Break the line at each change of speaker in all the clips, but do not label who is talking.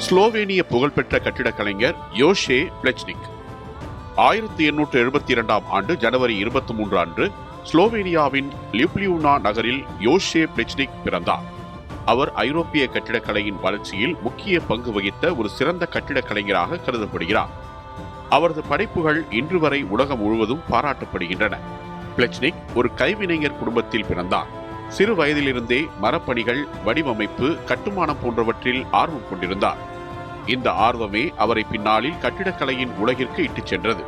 ஸ்லோவேனிய புகழ்பெற்ற கட்டிடக் கலைஞர் யோஷே பிளெச்னிக் 1872 ஆண்டு ஜனவரி 23 அன்று ஸ்லோவேனியாவின் லியூப்லியூனா நகரில் யோஷே பிளெச்னிக் பிறந்தார். அவர் ஐரோப்பிய கட்டிடக்கலையின் வளர்ச்சியில் முக்கிய பங்கு வகித்த ஒரு சிறந்த கட்டிடக் கலைஞராக கருதப்படுகிறார். அவரது படைப்புகள் இன்று வரை உலகம் முழுவதும் பாராட்டப்படுகின்றன. பிளெச்னிக் ஒரு கைவினைஞர் குடும்பத்தில் பிறந்தார். சிறு வயதிலிருந்தே மரப்பணிகள், வடிவமைப்பு, கட்டுமானம் போன்றவற்றில் ஆர்வம் கொண்டிருந்தார். இந்த ஆர்வமே அவரை பின்னாளில் கட்டிடக்கலையின் உலகிற்கு இட்டுச் சென்றது.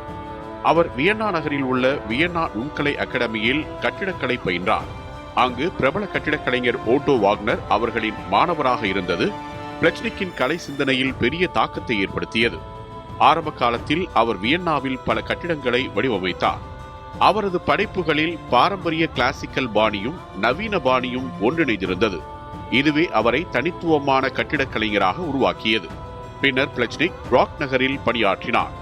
அவர் வியன்னா நகரில் உள்ள வியன்னா நுண்கலை அகாடமியில் கட்டிடக்கலை பயின்றார். அங்கு பிரபல கட்டிடக் கலைஞர் ஓட்டோ வாக்னர் அவர்களின் மாணவராக இருந்தது பிளெச்னிக்கின் கலை சிந்தனையில் பெரிய தாக்கத்தை ஏற்படுத்தியது. ஆரம்ப காலத்தில் அவர் வியன்னாவில் பல கட்டிடங்களை வடிவமைத்தார். அவரது படைப்புகளில் பாரம்பரிய கிளாசிக்கல் பாணியும் நவீன பாணியும் ஒன்றிணைந்திருந்தது. இதுவே அவரை தனித்துவமான கட்டிடக் கலைஞராக உருவாக்கியது. பின்னர் பிளெச்னிக் பிராக் நகரில் பணியாற்றினார்.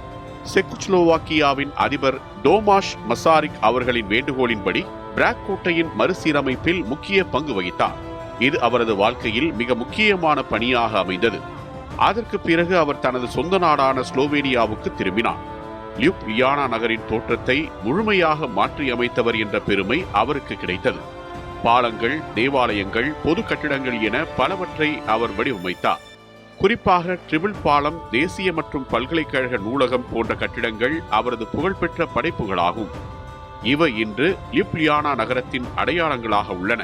செக்கோஸ்லோவாக்கியாவின் அதிபர் டோமாஷ் மசாரிக் அவர்களின் வேண்டுகோளின்படி பிராக் கோட்டையின் மறுசீரமைப்பில் முக்கிய பங்கு வகித்தார். இது அவரது வாழ்க்கையில் மிக முக்கியமான பணியாக அமைந்தது. அதற்கு பிறகு அவர் தனது சொந்த நாடான ஸ்லோவேனியாவுக்கு திரும்பினார். லியூப்லியானா நகரின் தோற்றத்தை முழுமையாக மாற்றியமைத்தவர் என்ற பெருமை அவருக்கு கிடைத்தது. பாலங்கள், தேவாலயங்கள், பொது கட்டிடங்கள் என பலவற்றை அவர் வடிவமைத்தார். குறிப்பாக ட்ரிபிள் பாலம், தேசிய மற்றும் பல்கலைக்கழக நூலகம் போன்ற கட்டிடங்கள் அவரது புகழ்பெற்ற படைப்புகளாகும். இவை இன்று லியூப்லியானா நகரத்தின் அடையாளங்களாக உள்ளன.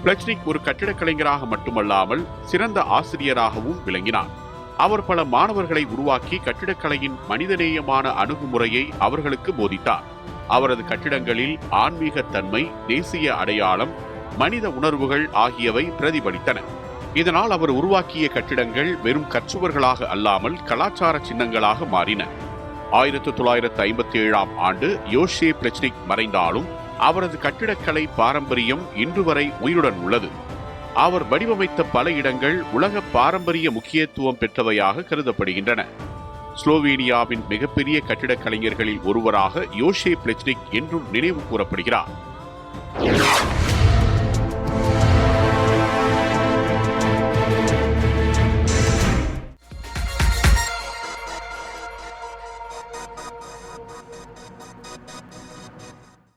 பிளெச்னிக் ஒரு கட்டிடக் கலைஞராக மட்டுமல்லாமல் சிறந்த ஆசிரியராகவும் விளங்கினார். அவர் பல மாணவர்களை உருவாக்கி கட்டிடக்கலையின் மனிதநேயமான அணுகுமுறையை அவர்களுக்கு போதித்தார். அவரது கட்டிடங்களில் ஆன்மீக தன்மை, தேசிய அடையாளம், மனித உணர்வுகள் ஆகியவை பிரதிபலித்தன. இதனால் அவர் உருவாக்கிய கட்டிடங்கள் வெறும் கற்சுவர்களாக அல்லாமல் கலாச்சார சின்னங்களாக மாறின. 1957 ஆண்டு யோஷே பிளெச்னிக் மறைந்தாலும் அவரது கட்டிடக்கலை பாரம்பரியம் இன்று வரை உயிருடன் உள்ளது. அவர் வடிவமைத்த பல இடங்கள் உலக பாரம்பரிய முக்கியத்துவம் பெற்றவையாக கருதப்படுகின்றன. ஸ்லோவேனியாவின் மிகப்பெரிய கட்டிடக் கலைஞர்களில் ஒருவராக யோஷே பிளெச்னிக் என்றும் நினைவு கூறப்படுகிறார்.